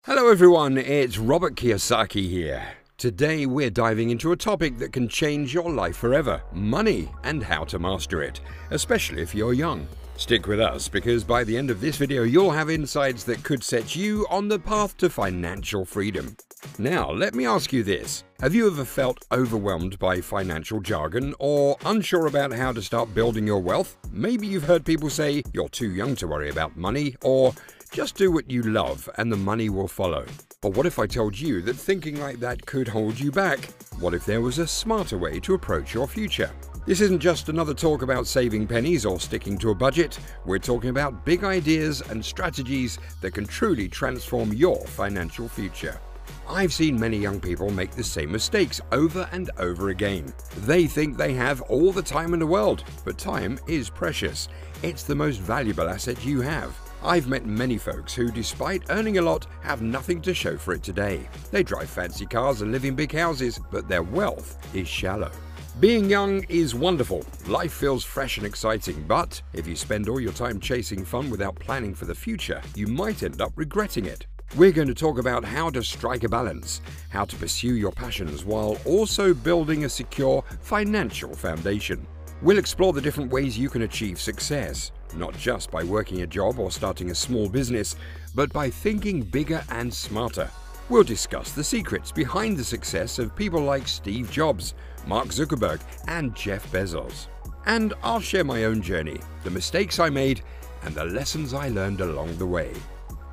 Hello everyone, it's Robert Kiyosaki here. Today we're diving into a topic that can change your life forever: money and how to master it, especially if you're young. Stick with us because by the end of this video you'll have insights that could set you on the path to financial freedom. Now let me ask you this: have you ever felt overwhelmed by financial jargon or unsure about how to start building your wealth? Maybe you've heard people say you're too young to worry about money, or just do what you love and the money will follow. But what if I told you that thinking like that could hold you back? What if there was a smarter way to approach your future? This isn't just another talk about saving pennies or sticking to a budget. We're talking about big ideas and strategies that can truly transform your financial future. I've seen many young people make the same mistakes over and over again. They think they have all the time in the world, but time is precious. It's the most valuable asset you have. I've met many folks who, despite earning a lot, have nothing to show for it today. They drive fancy cars and live in big houses, but their wealth is shallow. Being young is wonderful. Life feels fresh and exciting, but if you spend all your time chasing fun without planning for the future, you might end up regretting it. We're going to talk about how to strike a balance, how to pursue your passions while also building a secure financial foundation. We'll explore the different ways you can achieve success, not just by working a job or starting a small business, but by thinking bigger and smarter. We'll discuss the secrets behind the success of people like Steve Jobs, Mark Zuckerberg, and Jeff Bezos. And I'll share my own journey, the mistakes I made, and the lessons I learned along the way.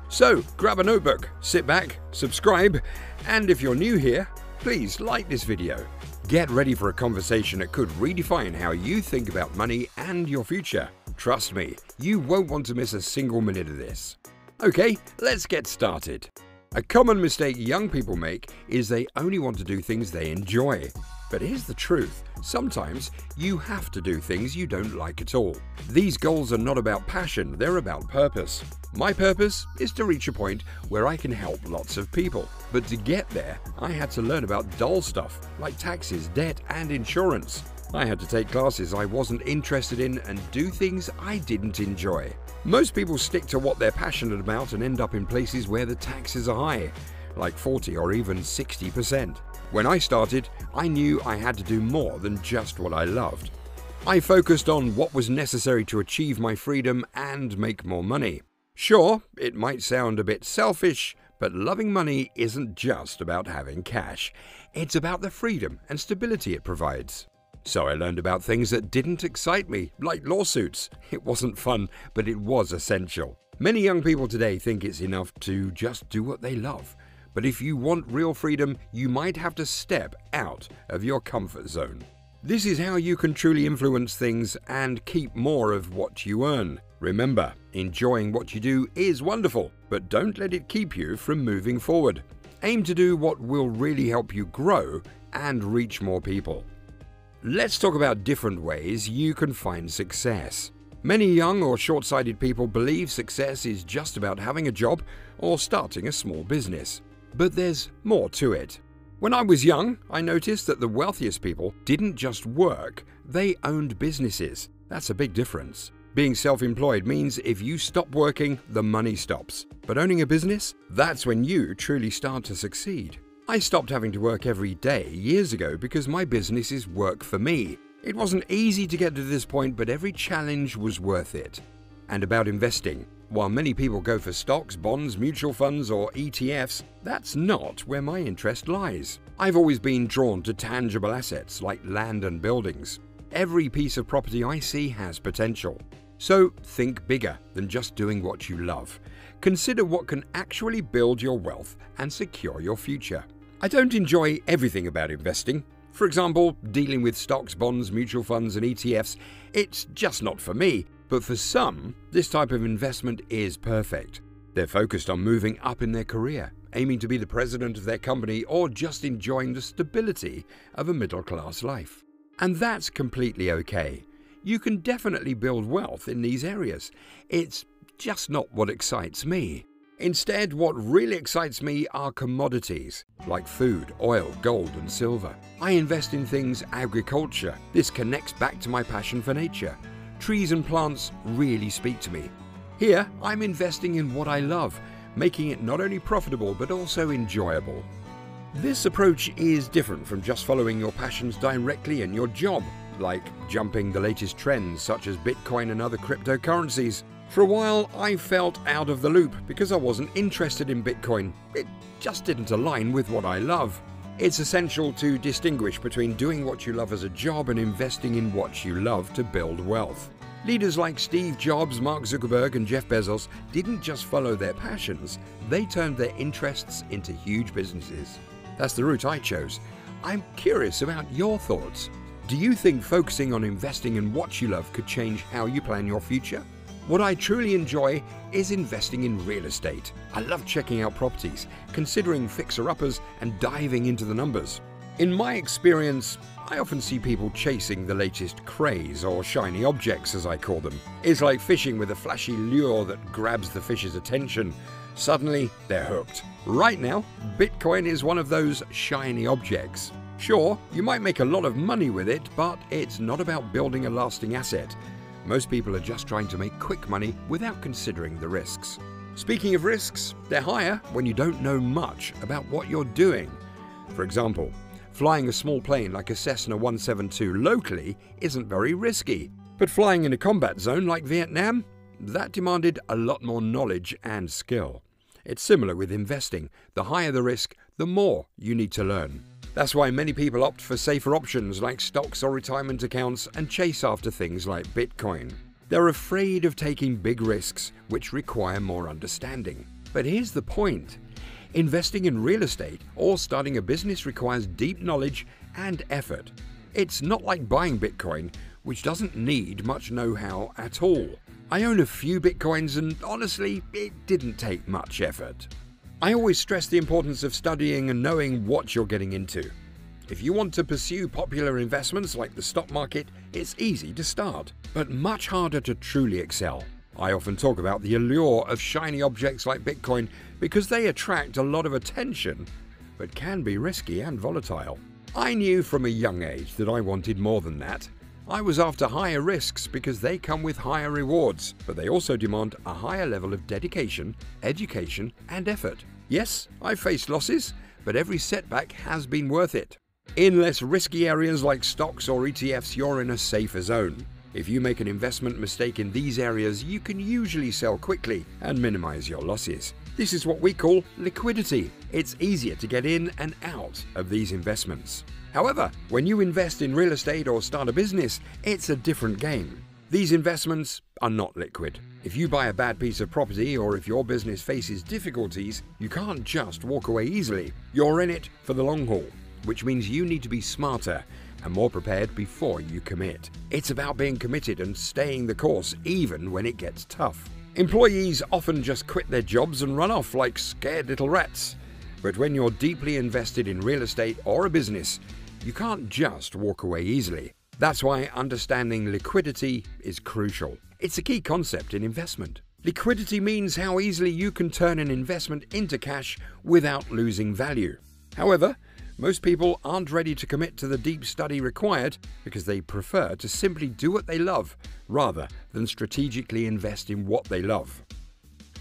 So grab a notebook, sit back, subscribe, and if you're new here, please like this video. Get ready for a conversation that could redefine how you think about money and your future. Trust me, you won't want to miss a single minute of this. Okay, let's get started. A common mistake young people make is they only want to do things they enjoy. But here's the truth: sometimes you have to do things you don't like at all. These goals are not about passion, they're about purpose. My purpose is to reach a point where I can help lots of people. But to get there, I had to learn about dull stuff like taxes, debt, and insurance. I had to take classes I wasn't interested in and do things I didn't enjoy. Most people stick to what they're passionate about and end up in places where the taxes are high, like 40 or even 60%. When I started, I knew I had to do more than just what I loved. I focused on what was necessary to achieve my freedom and make more money. Sure, it might sound a bit selfish, but loving money isn't just about having cash. It's about the freedom and stability it provides. So I learned about things that didn't excite me, like lawsuits. It wasn't fun, but it was essential. Many young people today think it's enough to just do what they love. But if you want real freedom, you might have to step out of your comfort zone. This is how you can truly influence things and keep more of what you earn. Remember, enjoying what you do is wonderful, but don't let it keep you from moving forward. Aim to do what will really help you grow and reach more people. Let's talk about different ways you can find success. Many young or short-sighted people believe success is just about having a job or starting a small business. But there's more to it. When I was young, I noticed that the wealthiest people didn't just work, they owned businesses. That's a big difference. Being self-employed means if you stop working, the money stops. But owning a business? That's when you truly start to succeed. I stopped having to work every day years ago because my businesses work for me. It wasn't easy to get to this point, but every challenge was worth it. And about investing. While many people go for stocks, bonds, mutual funds, or ETFs, that's not where my interest lies. I've always been drawn to tangible assets like land and buildings. Every piece of property I see has potential. So think bigger than just doing what you love. Consider what can actually build your wealth and secure your future. I don't enjoy everything about investing. For example, dealing with stocks, bonds, mutual funds, and ETFs, it's just not for me. But for some, this type of investment is perfect. They're focused on moving up in their career, aiming to be the president of their company, or just enjoying the stability of a middle-class life. And that's completely okay. You can definitely build wealth in these areas. It's just not what excites me. Instead, what really excites me are commodities, like food, oil, gold, and silver. I invest in things agriculture. This connects back to my passion for nature. Trees and plants really speak to me. Here, I'm investing in what I love, making it not only profitable but also enjoyable. This approach is different from just following your passions directly in your job, like jumping the latest trends such as Bitcoin and other cryptocurrencies. For a while, I felt out of the loop because I wasn't interested in Bitcoin. It just didn't align with what I love. It's essential to distinguish between doing what you love as a job and investing in what you love to build wealth. Leaders like Steve Jobs, Mark Zuckerberg, and Jeff Bezos didn't just follow their passions, they turned their interests into huge businesses. That's the route I chose. I'm curious about your thoughts. Do you think focusing on investing in what you love could change how you plan your future? What I truly enjoy is investing in real estate. I love checking out properties, considering fixer-uppers, and diving into the numbers. In my experience, I often see people chasing the latest craze, or shiny objects as I call them. It's like fishing with a flashy lure that grabs the fish's attention. Suddenly, they're hooked. Right now, Bitcoin is one of those shiny objects. Sure, you might make a lot of money with it, but it's not about building a lasting asset. Most people are just trying to make quick money without considering the risks. Speaking of risks, they're higher when you don't know much about what you're doing. For example, flying a small plane like a Cessna 172 locally isn't very risky, but flying in a combat zone like Vietnam, that demanded a lot more knowledge and skill. It's similar with investing. The higher the risk, the more you need to learn. That's why many people opt for safer options like stocks or retirement accounts and chase after things like Bitcoin. They're afraid of taking big risks, which require more understanding. But here's the point. Investing in real estate or starting a business requires deep knowledge and effort. It's not like buying Bitcoin, which doesn't need much know-how at all. I own a few Bitcoins and honestly, it didn't take much effort. I always stress the importance of studying and knowing what you're getting into. If you want to pursue popular investments like the stock market, it's easy to start, but much harder to truly excel. I often talk about the allure of shiny objects like Bitcoin because they attract a lot of attention, but can be risky and volatile. I knew from a young age that I wanted more than that. I was after higher risks because they come with higher rewards, but they also demand a higher level of dedication, education, and effort. Yes, I've faced losses, but every setback has been worth it. In less risky areas like stocks or ETFs, you're in a safer zone. If you make an investment mistake in these areas, you can usually sell quickly and minimize your losses. This is what we call liquidity. It's easier to get in and out of these investments. However, when you invest in real estate or start a business, it's a different game. These investments are not liquid. If you buy a bad piece of property or if your business faces difficulties, you can't just walk away easily. You're in it for the long haul, which means you need to be smarter and more prepared before you commit. It's about being committed and staying the course even when it gets tough. Employees often just quit their jobs and run off like scared little rats. But when you're deeply invested in real estate or a business, you can't just walk away easily. That's why understanding liquidity is crucial. It's a key concept in investment. Liquidity means how easily you can turn an investment into cash without losing value. However, most people aren't ready to commit to the deep study required because they prefer to simply do what they love rather than strategically invest in what they love.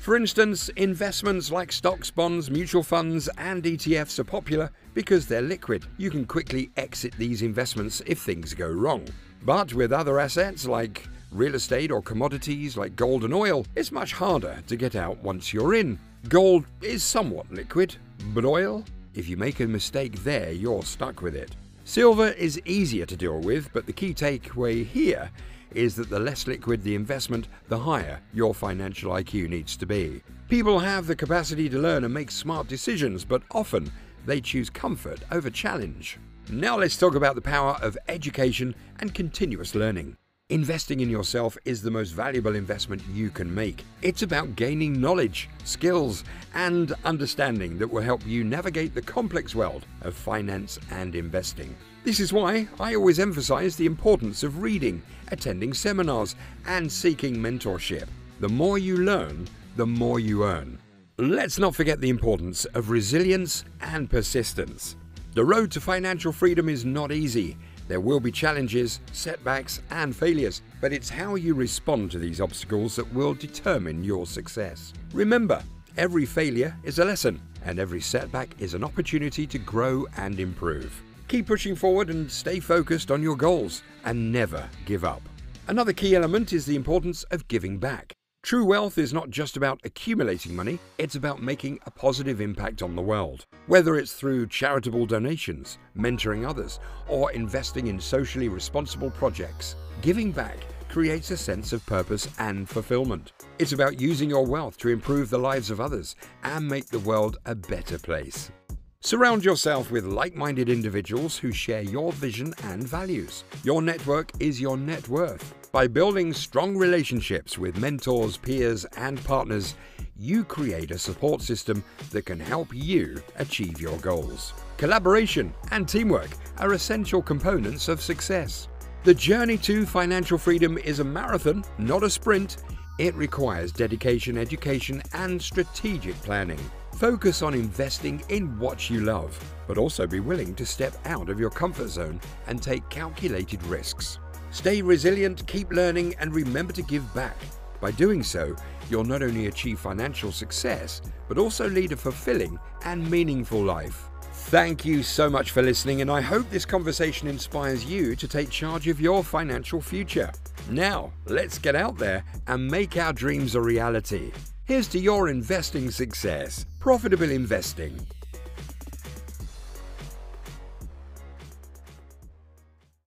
For instance, investments like stocks, bonds, mutual funds, and ETFs are popular because they're liquid. You can quickly exit these investments if things go wrong. But with other assets like real estate or commodities like gold and oil, it's much harder to get out once you're in. Gold is somewhat liquid, but oil? If you make a mistake there, you're stuck with it. Silver is easier to deal with, but the key takeaway here is that the less liquid the investment, the higher your financial IQ needs to be. People have the capacity to learn and make smart decisions, but often they choose comfort over challenge. Now let's talk about the power of education and continuous learning. Investing in yourself is the most valuable investment you can make. It's about gaining knowledge, skills, and understanding that will help you navigate the complex world of finance and investing. This is why I always emphasize the importance of reading, attending seminars, and seeking mentorship. The more you learn, the more you earn. Let's not forget the importance of resilience and persistence. The road to financial freedom is not easy. There will be challenges, setbacks, and failures, but it's how you respond to these obstacles that will determine your success. Remember, Every failure is a lesson, and every setback is an opportunity to grow and improve. Keep pushing forward and stay focused on your goals, and never give up. Another key element is the importance of giving back. True wealth is not just about accumulating money, it's about making a positive impact on the world. Whether it's through charitable donations, mentoring others, or investing in socially responsible projects, giving back creates a sense of purpose and fulfillment. It's about using your wealth to improve the lives of others and make the world a better place. Surround yourself with like-minded individuals who share your vision and values. Your network is your net worth. By building strong relationships with mentors, peers, and partners, you create a support system that can help you achieve your goals. Collaboration and teamwork are essential components of success. The journey to financial freedom is a marathon, not a sprint. It requires dedication, education, and strategic planning. Focus on investing in what you love, but also be willing to step out of your comfort zone and take calculated risks. Stay resilient, keep learning, and remember to give back. By doing so, you'll not only achieve financial success, but also lead a fulfilling and meaningful life. Thank you so much for listening, and I hope this conversation inspires you to take charge of your financial future. Now, let's get out there and make our dreams a reality. Here's to your investing success. Profitable investing.